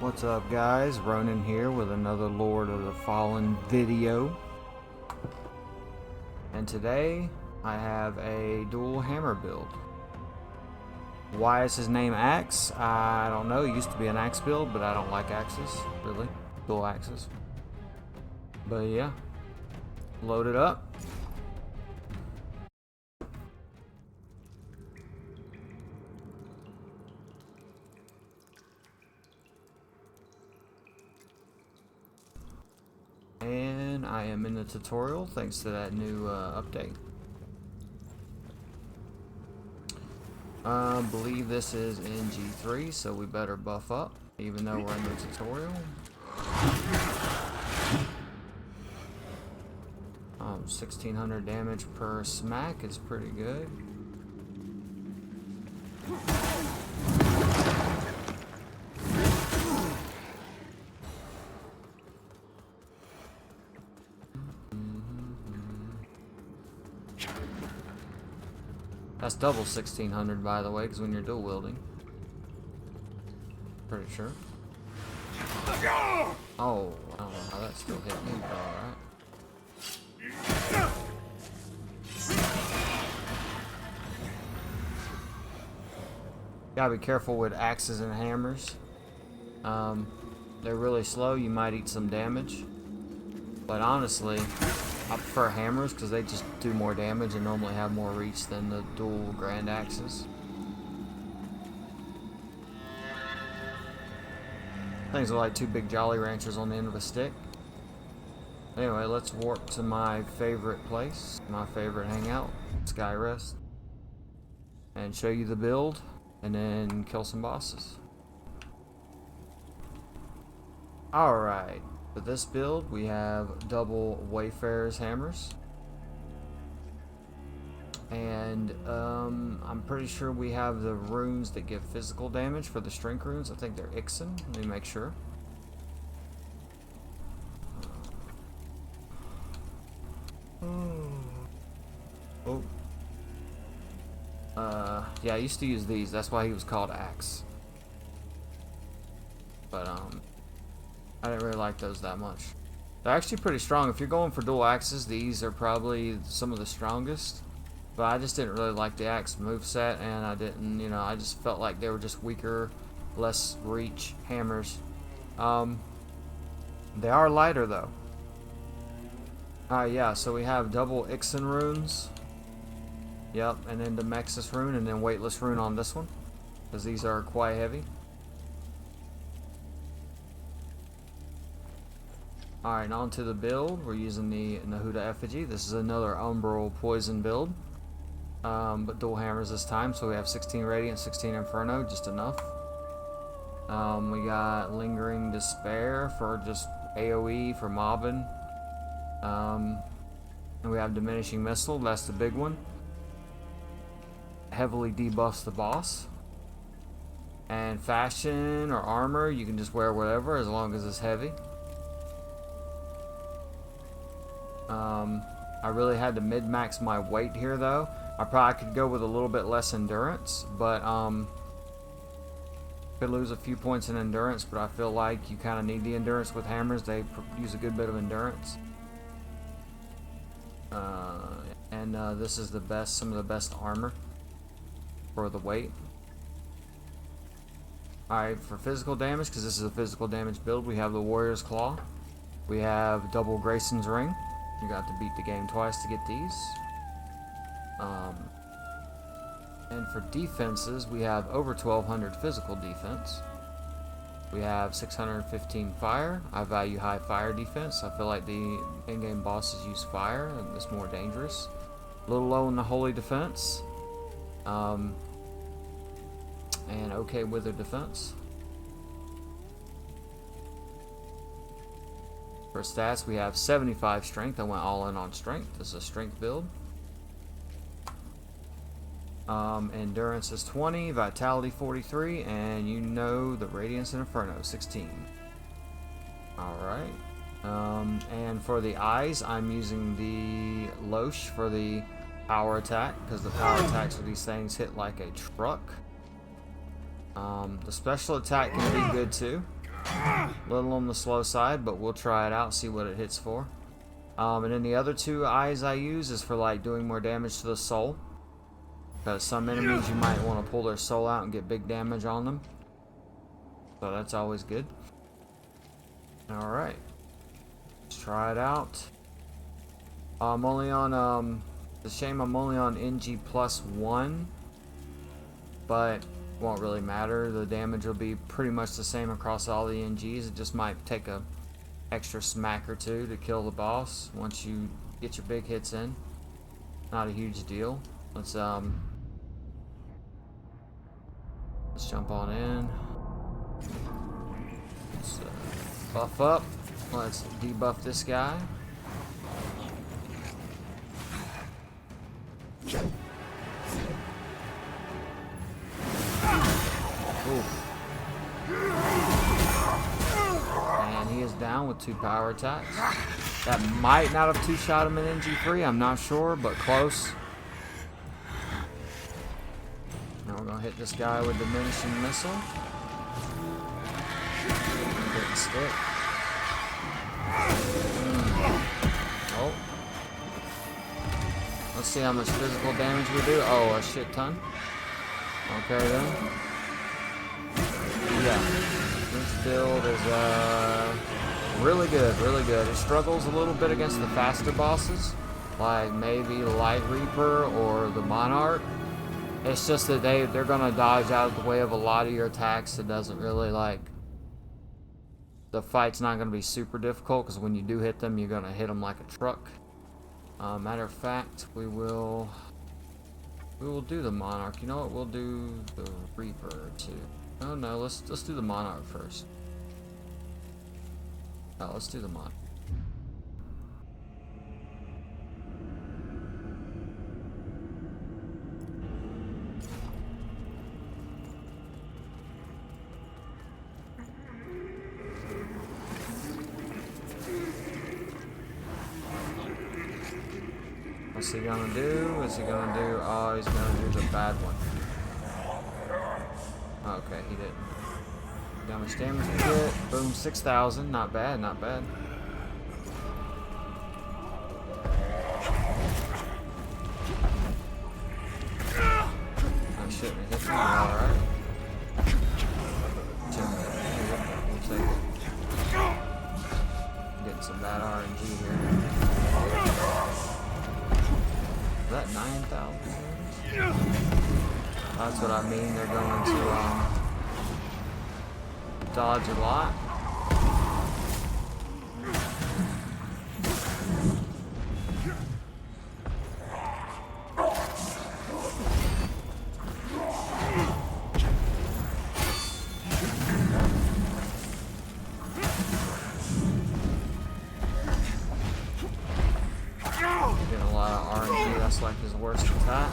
What's up, guys? Ronan here with another Lord of the Fallen video. And today I have a dual hammer build. Why is his name Axe? I don't know. It used to be an axe build, but I don't like axes, really. Dual axes. But yeah, load it up. And I am in the tutorial thanks to that new update. I believe this is ng3, so we better buff up, even though we're in the tutorial. 1600 damage per smack is pretty good. That's double 1600, by the way, because when you're dual wielding. Pretty sure. Oh, I don't know how that still hit me, but alright. Gotta be careful with axes and hammers. They're really slow, you might eat some damage. But honestly, I prefer hammers because they just do more damage and normally have more reach than the dual grand axes. Things are like two big Jolly Ranchers on the end of a stick. Anyway, let's warp to my favorite place, my favorite hangout, Skyrest, and show you the build, and then kill some bosses. Alright. For this build, we have double Wayfarer's hammers. And I'm pretty sure we have the runes that give physical damage for the strength runes. I think they're Ixen. Let me make sure. Oh. Yeah, I used to use these. That's why he was called Axe. But I didn't really like those that much. They're actually pretty strong. If you're going for dual axes, these are probably some of the strongest. But I just didn't really like the axe moveset, and I didn't, you know, I just felt like they were just weaker, less reach hammers. They are lighter though. Yeah, so we have double Ixen runes. Yep, and then the Mexus rune, and then weightless rune on this one, because these are quite heavy. Alright, on to the build. We're using the Nahuda Effigy. This is another Umbral Poison build, but dual hammers this time, so we have 16 Radiant, 16 Inferno, just enough. We got Lingering Despair for just AoE for mobbing. And we have Diminishing Missile, that's the big one. Heavily debuffs the boss. And Fashion or Armor, you can just wear whatever as long as it's heavy. I really had to mid-max my weight here though. I probably could go with a little bit less endurance, but could lose a few points in endurance, but I feel like you kind of need the endurance with hammers. They use a good bit of endurance. This is the best, some of the best armor for the weight. Alright, for physical damage, because this is a physical damage build, we have the Warrior's Claw. We have double Grayson's Ring. You got to beat the game twice to get these. And for defenses, we have over 1200 physical defense. We have 615 fire. I value high fire defense. I feel like the in-game bosses use fire, and it's more dangerous. A little low in the holy defense. And okay wither defense. For stats, we have 75 strength. I went all in on strength. This is a strength build. Endurance is 20, Vitality 43, and you know the Radiance and Inferno 16. Alright. And for the eyes, I'm using the Loesch for the power attack, because the power attacks for these things hit like a truck. The special attack can be good too. Little on the slow side, but we'll try it out, see what it hits for. And then the other two eyes I use is for like doing more damage to the soul. Because some enemies you might want to pull their soul out and get big damage on them. So that's always good. Alright. Let's try it out. I'm only on, it's a shame I'm only on ng+1. But won't really matter. The damage will be pretty much the same across all the NGs. It just might take a extra smack or two to kill the boss once you get your big hits in. Not a huge deal. Let's jump on in. Let's buff up. Let's debuff this guy. Oof. And he is down with 2 power attacks. That might not have two-shot him in NG3, I'm not sure, but close. Now we're gonna hit this guy with diminishing missile. Didn't stick. Oh. Let's see how much physical damage we do. Oh, a shit ton. Okay then. Yeah. This build is really good, really good. It struggles a little bit against the faster bosses, like maybe Light Reaper or the Monarch. It's just that they're gonna dodge out of the way of a lot of your attacks. It doesn't really like, the fight's not gonna be super difficult because when you do hit them, you're gonna hit them like a truck. Matter of fact, we will do the Monarch. You know what? We'll do the Reaper too. Oh no, let's do the Monarch first. Oh, let's do the Monarch. What's he gonna do? Is he gonna do? Oh, he's gonna do the bad one. Okay, he didn't. How much damage we get? Boom, 6,000. Not bad, not bad. I shouldn't have hit me. Alright. We'll take it. Getting some bad RNG here. Is that 9,000? That's what I mean. They're going to dodge a lot. Getting a lot of RNG. That's like his worst attack.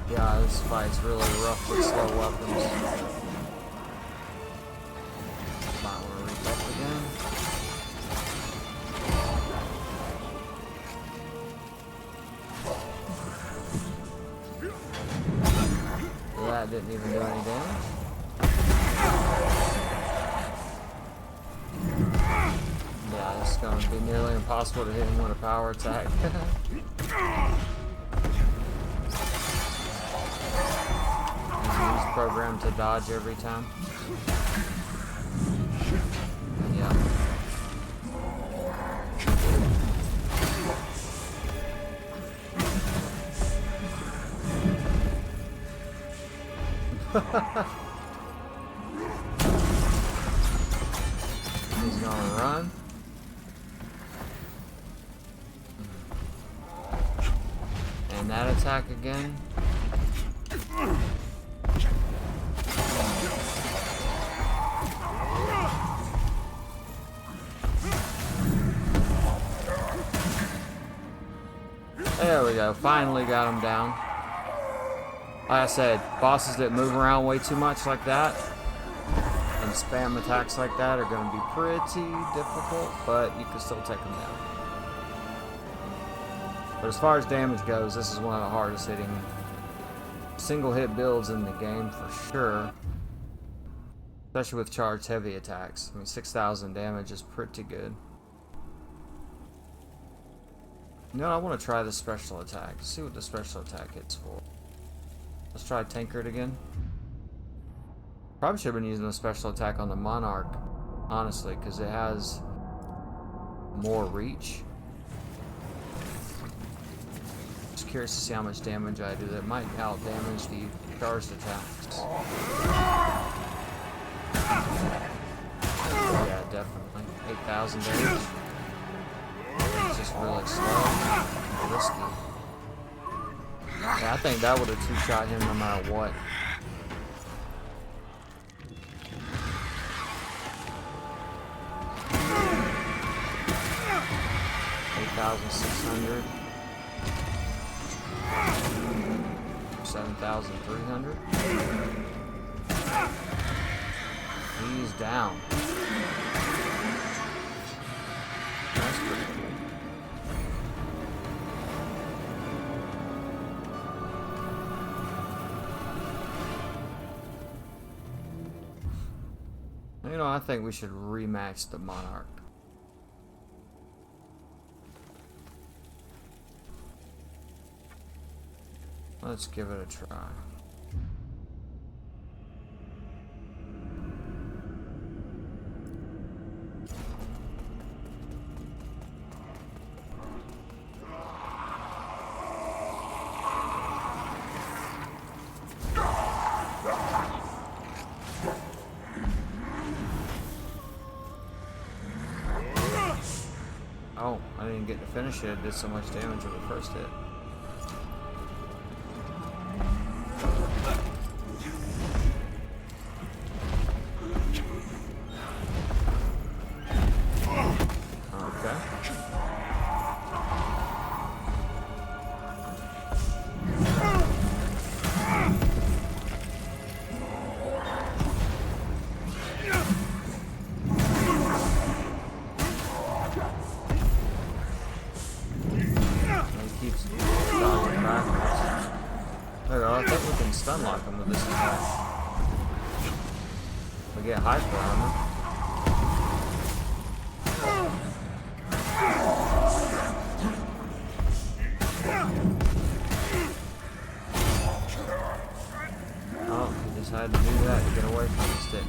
Yeah, this fight's really rough with slow weapons. Might want to rebuff again. That didn't even do any damage. Yeah, it's going to be nearly impossible to hit him with a power attack. He's programmed to dodge every time. Yeah. He's gonna run. And that attack again. There we go, finally got him down. Like I said, bosses that move around way too much like that and spam attacks like that are going to be pretty difficult, but you can still take them down. But as far as damage goes, this is one of the hardest hitting single hit builds in the game for sure. Especially with charged heavy attacks. I mean, 6,000 damage is pretty good. You know what, I want to try the special attack. See what the special attack hits for. Let's try Tankard again. Probably should have been using the special attack on the Monarch, honestly, because it has more reach. Just curious to see how much damage I do. That might out damage the charged attacks. Yeah, definitely. 8,000 damage. It's just really slow and risky. Yeah, I think that would have two-shot him no matter what. $8,600. 7,300. He's down. That's pretty cool. You know, I think we should rematch the Monarch. Let's give it a try. Oh, I didn't get to finish it. It did so much damage with the first hit. I think we can stun lock him with this attack. We get hyper armor. Oh, he just had to do that to get away from the stick.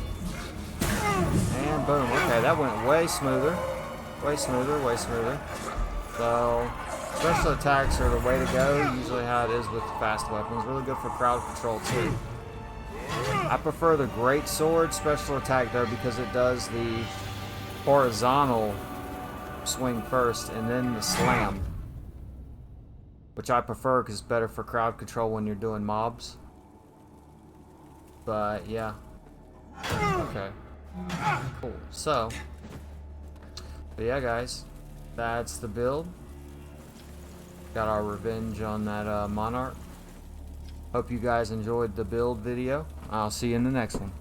And boom. Okay, that went way smoother. Way smoother, way smoother. So, special attacks are the way to go, usually how it is with fast weapons. Really good for crowd control too. I prefer the great sword special attack though because it does the horizontal swing first and then the slam. Which I prefer because it's better for crowd control when you're doing mobs. But yeah. Okay. Cool. So, but yeah guys, that's the build. Got our revenge on that Monarch. Hope you guys enjoyed the build video. I'll see you in the next one.